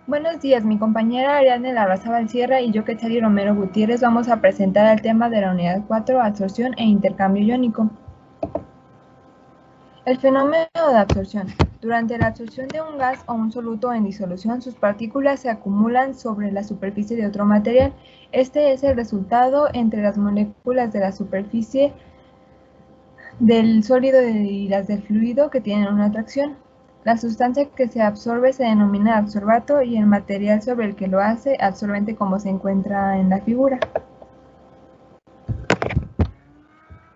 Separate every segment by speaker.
Speaker 1: Buenos días, mi compañera Ariadne Larrazábal Sierra y yo, Quetzali Romero Gutiérrez, vamos a presentar el tema de la unidad 4, absorción e intercambio iónico. El fenómeno de absorción. Durante la absorción de un gas o un soluto en disolución, sus partículas se acumulan sobre la superficie de otro material. Este es el resultado entre las moléculas de la superficie del sólido y las del fluido que tienen una atracción. La sustancia que se absorbe se denomina absorbato y el material sobre el que lo hace absorbente, como se encuentra en la figura.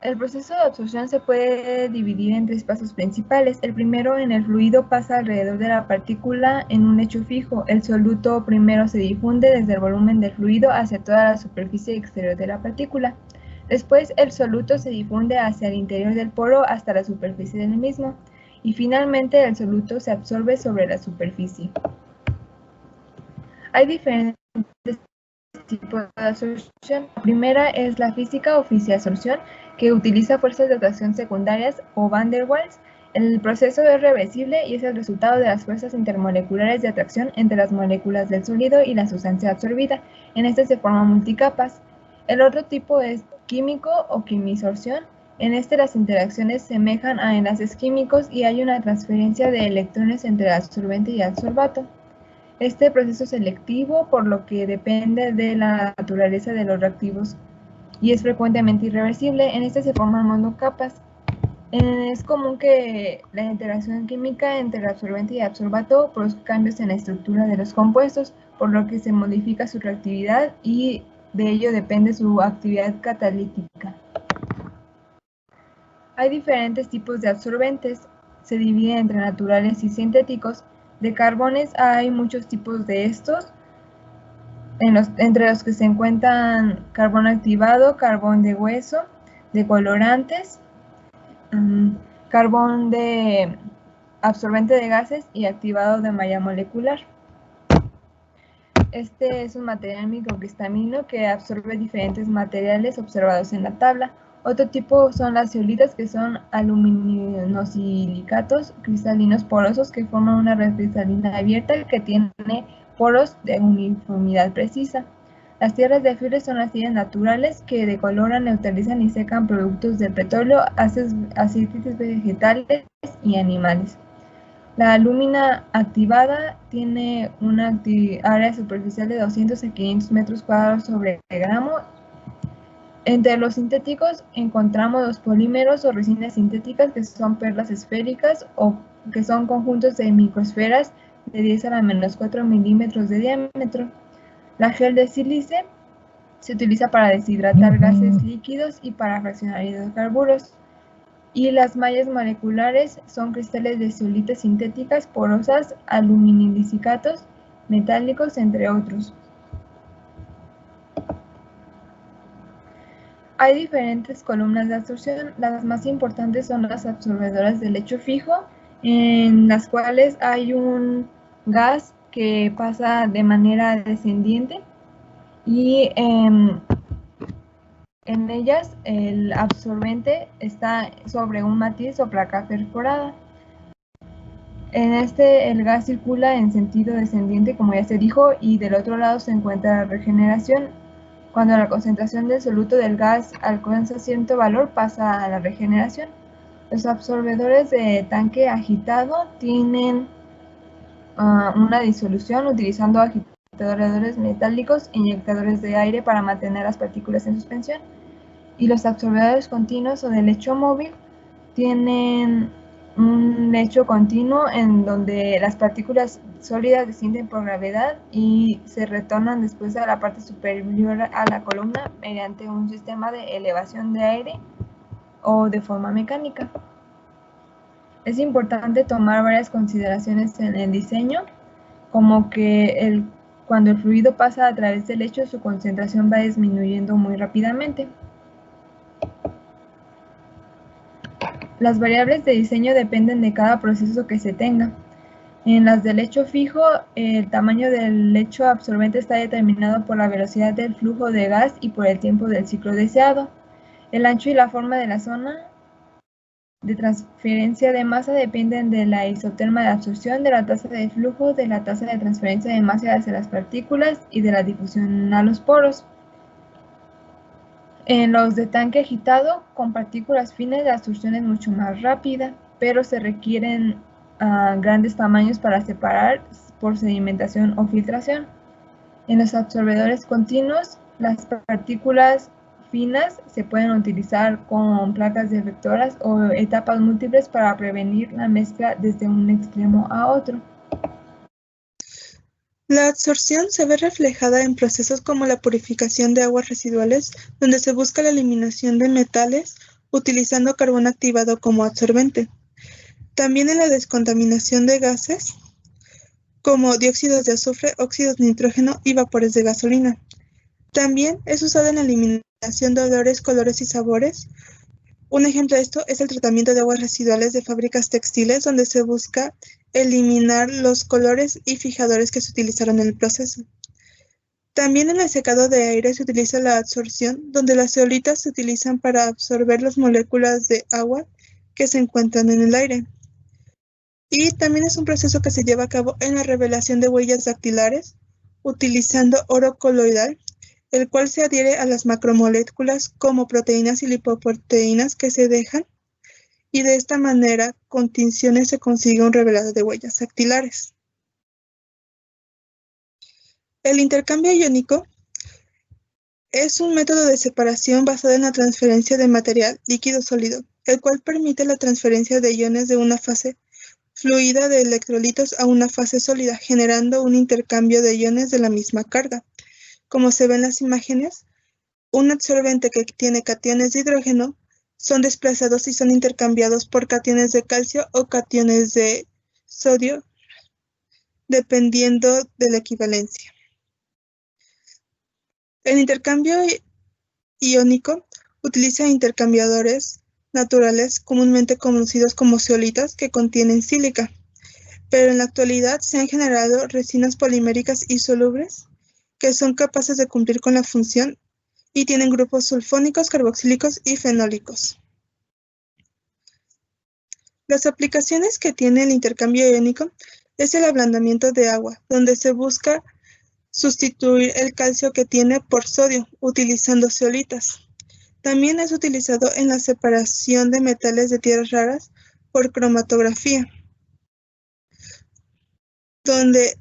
Speaker 1: El proceso de absorción se puede dividir en tres pasos principales. El primero, en el fluido, pasa alrededor de la partícula en un lecho fijo. El soluto primero se difunde desde el volumen del fluido hacia toda la superficie exterior de la partícula. Después, el soluto se difunde hacia el interior del poro hasta la superficie del mismo. Y finalmente, el soluto se absorbe sobre la superficie. Hay diferentes tipos de absorción. La primera es la física o fisiabsorción, que utiliza fuerzas de atracción secundarias o van der Waals. El proceso es reversible y es el resultado de las fuerzas intermoleculares de atracción entre las moléculas del sólido y la sustancia absorbida. En este se forman multicapas. El otro tipo es químico o quimisorción. En este las interacciones semejan a enlaces químicos y hay una transferencia de electrones entre el absorbente y el absorbato. Este proceso es selectivo, por lo que depende de la naturaleza de los reactivos y es frecuentemente irreversible. En este se forman monocapas. Es común que la interacción química entre el absorbente y el absorbato produzca cambios en la estructura de los compuestos, por lo que se modifica su reactividad y de ello depende su actividad catalítica. Hay diferentes tipos de absorbentes, se dividen entre naturales y sintéticos. De carbones hay muchos tipos de estos, entre los que se encuentran carbón activado, carbón de hueso, de colorantes, carbón de absorbente de gases y activado de malla molecular. Este es un material microcristalino que absorbe diferentes materiales observados en la tabla. Otro tipo son las zeolitas, que son aluminosilicatos cristalinos porosos que forman una red cristalina abierta que tiene poros de uniformidad precisa. Las tierras de fibra son las tierras naturales que decoloran, neutralizan y secan productos del petróleo, aceites vegetales y animales. La alúmina activada tiene una área superficial de 200 a 500 metros cuadrados sobre gramo. Entre los sintéticos encontramos los polímeros o resinas sintéticas, que son perlas esféricas o que son conjuntos de microesferas de 10 a la menos 4 milímetros de diámetro. La gel de sílice se utiliza para deshidratar gases líquidos y para fraccionar hidrocarburos. Y las mallas moleculares son cristales de zeolitas sintéticas porosas, aluminilicicatos, metálicos, entre otros. Hay diferentes columnas de absorción. Las más importantes son las absorbedoras de lecho fijo, en las cuales hay un gas que pasa de manera descendiente y en ellas el absorbente está sobre un matiz o placa perforada. En este el gas circula en sentido descendiente, como ya se dijo, y del otro lado se encuentra la regeneración. Cuando la concentración del soluto del gas alcanza cierto valor, pasa a la regeneración. Los absorbedores de tanque agitado tienen una disolución utilizando agitadores metálicos e inyectadores de aire para mantener las partículas en suspensión. Y los absorbedores continuos o de lecho móvil tienen un lecho continuo en donde las partículas sólidas descienden por gravedad y se retornan después a la parte superior a la columna mediante un sistema de elevación de aire o de forma mecánica. Es importante tomar varias consideraciones en el diseño, como que cuando el fluido pasa a través del lecho, su concentración va disminuyendo muy rápidamente. Las variables de diseño dependen de cada proceso que se tenga. En las de lecho fijo, el tamaño del lecho absorbente está determinado por la velocidad del flujo de gas y por el tiempo del ciclo deseado. El ancho y la forma de la zona de transferencia de masa dependen de la isoterma de absorción, de la tasa de flujo, de la tasa de transferencia de masa hacia las partículas y de la difusión a los poros. En los de tanque agitado, con partículas finas, la absorción es mucho más rápida, pero se requieren grandes tamaños para separar por sedimentación o filtración. En los absorbedores continuos, las partículas finas se pueden utilizar con placas deflectoras o etapas múltiples para prevenir la mezcla desde un extremo a otro.
Speaker 2: La absorción se ve reflejada en procesos como la purificación de aguas residuales, donde se busca la eliminación de metales utilizando carbón activado como absorbente. También en la descontaminación de gases, como dióxidos de azufre, óxidos de nitrógeno y vapores de gasolina. También es usado en la eliminación de olores, colores y sabores. Un ejemplo de esto es el tratamiento de aguas residuales de fábricas textiles, donde se busca eliminar los colores y fijadores que se utilizaron en el proceso. También en el secado de aire se utiliza la absorción, donde las zeolitas se utilizan para absorber las moléculas de agua que se encuentran en el aire. Y también es un proceso que se lleva a cabo en la revelación de huellas dactilares, utilizando oro coloidal, el cual se adhiere a las macromoléculas como proteínas y lipoproteínas que se dejan, y de esta manera, con tinciones se consigue un revelado de huellas dactilares. El intercambio iónico es un método de separación basado en la transferencia de material líquido-sólido, el cual permite la transferencia de iones de una fase fluida de electrolitos a una fase sólida, generando un intercambio de iones de la misma carga. Como se ve en las imágenes, un absorbente que tiene cationes de hidrógeno son desplazados y son intercambiados por cationes de calcio o cationes de sodio, dependiendo de la equivalencia. El intercambio iónico utiliza intercambiadores naturales comúnmente conocidos como zeolitas que contienen sílica, pero en la actualidad se han generado resinas poliméricas insolubles que son capaces de cumplir con la función y tienen grupos sulfónicos, carboxílicos y fenólicos. Las aplicaciones que tiene el intercambio iónico es el ablandamiento de agua, donde se busca sustituir el calcio que tiene por sodio, utilizando zeolitas. También es utilizado en la separación de metales de tierras raras por cromatografía, donde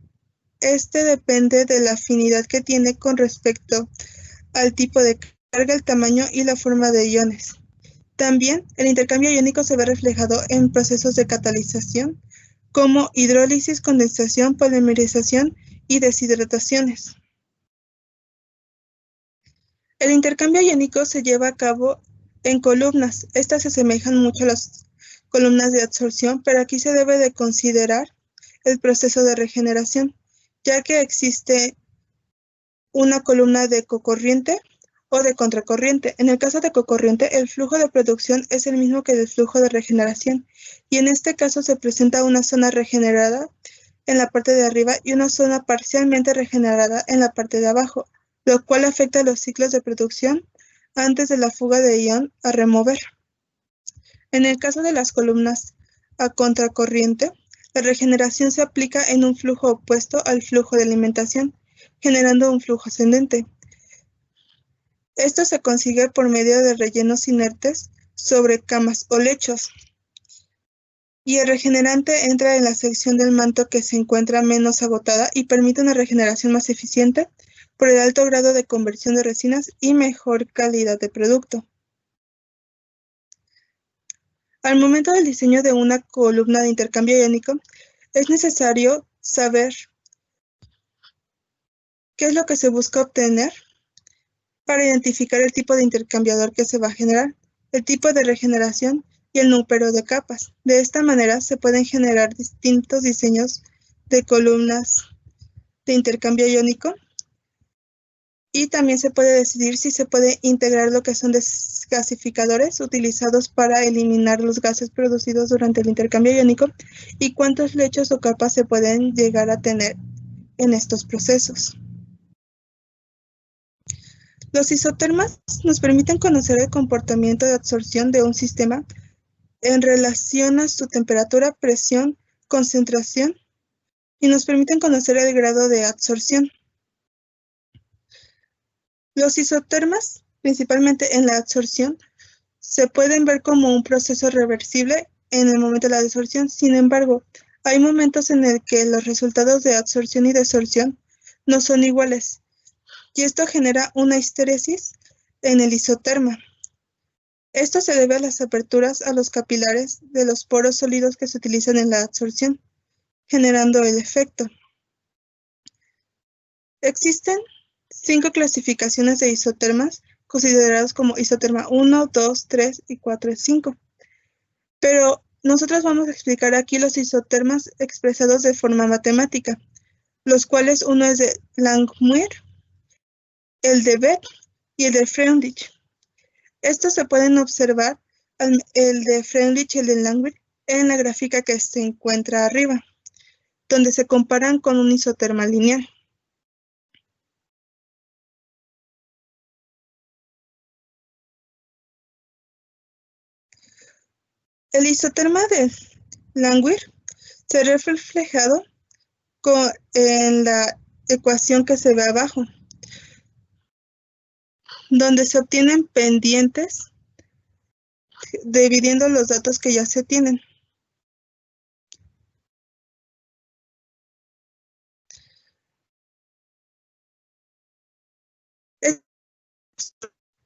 Speaker 2: este depende de la afinidad que tiene con respecto al tipo de carga, el tamaño y la forma de iones. También el intercambio iónico se ve reflejado en procesos de catalización como hidrólisis, condensación, polimerización y deshidrataciones. El intercambio iónico se lleva a cabo en columnas. Estas se asemejan mucho a las columnas de absorción, pero aquí se debe de considerar el proceso de regeneración, ya que existe una columna de cocorriente o de contracorriente. En el caso de cocorriente, el flujo de producción es el mismo que el flujo de regeneración, y en este caso se presenta una zona regenerada en la parte de arriba y una zona parcialmente regenerada en la parte de abajo, lo cual afecta los ciclos de producción antes de la fuga de ion a remover. En el caso de las columnas a contracorriente, la regeneración se aplica en un flujo opuesto al flujo de alimentación, generando un flujo ascendente. Esto se consigue por medio de rellenos inertes sobre camas o lechos. Y el regenerante entra en la sección del manto que se encuentra menos agotada y permite una regeneración más eficiente por el alto grado de conversión de resinas y mejor calidad de producto. Al momento del diseño de una columna de intercambio iónico, es necesario saber qué es lo que se busca obtener para identificar el tipo de intercambiador que se va a generar, el tipo de regeneración y el número de capas. De esta manera se pueden generar distintos diseños de columnas de intercambio iónico, y también se puede decidir si se puede integrar lo que son desgasificadores utilizados para eliminar los gases producidos durante el intercambio iónico y cuántos lechos o capas se pueden llegar a tener en estos procesos. Los isotermas nos permiten conocer el comportamiento de absorción de un sistema en relación a su temperatura, presión, concentración, y nos permiten conocer el grado de absorción. Los isotermas, principalmente en la absorción, se pueden ver como un proceso reversible en el momento de la desorción. Sin embargo, hay momentos en el que los resultados de absorción y desorción no son iguales, y esto genera una histeresis en el isoterma. Esto se debe a las aperturas a los capilares de los poros sólidos que se utilizan en la absorción, generando el efecto. Existen 5 clasificaciones de isotermas, considerados como isoterma 1, 2, 3 y 4 y 5. Pero nosotros vamos a explicar aquí los isotermas expresados de forma matemática, los cuales uno es de Langmuir, el de Beck y el de Freundlich. Estos se pueden observar, el de Freundlich y el de Langmuir, en la gráfica que se encuentra arriba, donde se comparan con un isoterma lineal. El isoterma de Langmuir se ve reflejado en la ecuación que se ve abajo, donde se obtienen pendientes dividiendo los datos que ya se tienen.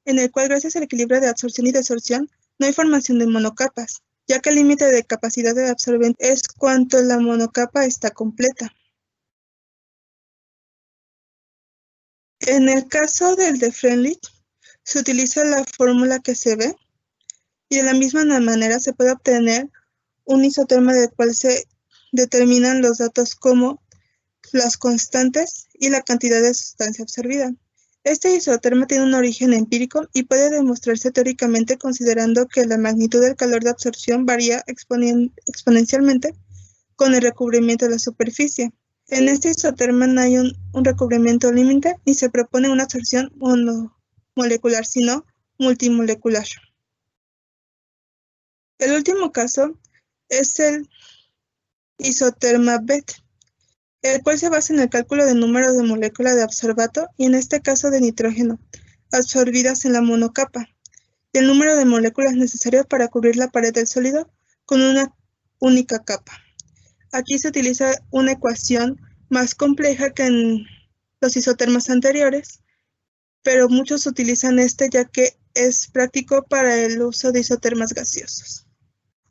Speaker 2: En el cual, gracias al equilibrio de absorción y desorción, no hay formación de monocapas, ya que el límite de capacidad del absorbente es cuanto la monocapa está completa. En el caso del de Freundlich, se utiliza la fórmula que se ve, y de la misma manera se puede obtener un isoterma del cual se determinan los datos como las constantes y la cantidad de sustancia absorbida. Este isoterma tiene un origen empírico y puede demostrarse teóricamente considerando que la magnitud del calor de absorción varía exponencialmente con el recubrimiento de la superficie. En este isoterma no hay un recubrimiento límite ni se propone una absorción monomolecular, sino multimolecular. El último caso es el isoterma Beck, el cual se basa en el cálculo del número de moléculas de absorbato y en este caso de nitrógeno, absorbidas en la monocapa, y el número de moléculas necesarias para cubrir la pared del sólido con una única capa. Aquí se utiliza una ecuación más compleja que en los isotermas anteriores, pero muchos utilizan este ya que es práctico para el uso de isotermas gaseosos.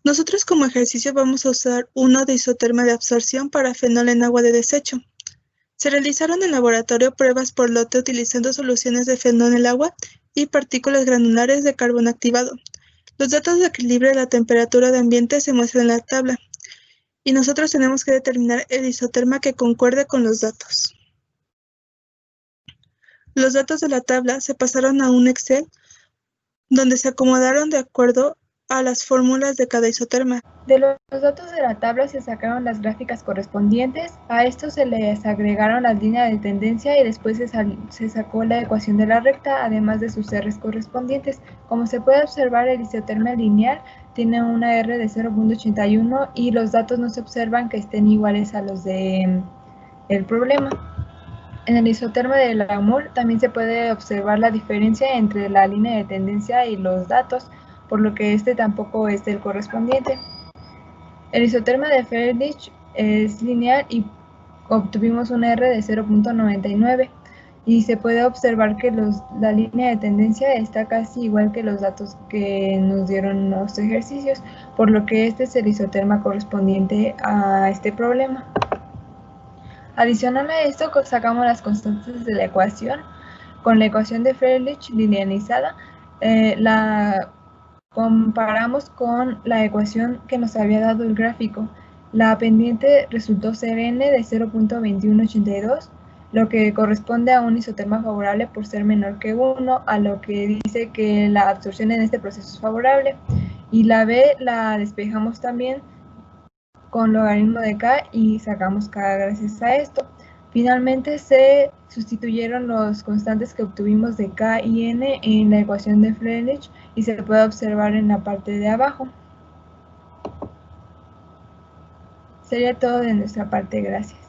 Speaker 2: Nosotros como ejercicio vamos a usar uno de isoterma de absorción para fenol en agua de desecho. Se realizaron en laboratorio pruebas por lote utilizando soluciones de fenol en el agua y partículas granulares de carbono activado. Los datos de equilibrio de la temperatura de ambiente se muestran en la tabla, y nosotros tenemos que determinar el isoterma que concuerde con los datos. Los datos de la tabla se pasaron a un Excel, donde se acomodaron de acuerdo a las fórmulas de cada isoterma.
Speaker 1: De los datos de la tabla se sacaron las gráficas correspondientes, a esto se les agregaron las líneas de tendencia y después se sacó la ecuación de la recta, además de sus R's correspondientes. Como se puede observar, el isoterma lineal tiene una R de 0.81 y los datos no se observan que estén iguales a los de el problema. En el isoterma de Langmuir también se puede observar la diferencia entre la línea de tendencia y los datos, por lo que este tampoco es el correspondiente. El isoterma de Freundlich es lineal y obtuvimos un R de 0.99 y se puede observar que la línea de tendencia está casi igual que los datos que nos dieron los ejercicios, por lo que este es el isoterma correspondiente a este problema. Adicional a esto, sacamos las constantes de la ecuación. Con la ecuación de Freundlich linealizada, la comparamos con la ecuación que nos había dado el gráfico. La pendiente resultó ser n de 0.2182, lo que corresponde a un isoterma favorable por ser menor que 1, a lo que dice que la absorción en este proceso es favorable. Y la b la despejamos también con logaritmo de k y sacamos k gracias a esto. Finalmente se sustituyeron los constantes que obtuvimos de k y n en la ecuación de Freundlich y se puede observar en la parte de abajo. Sería todo de nuestra parte, gracias.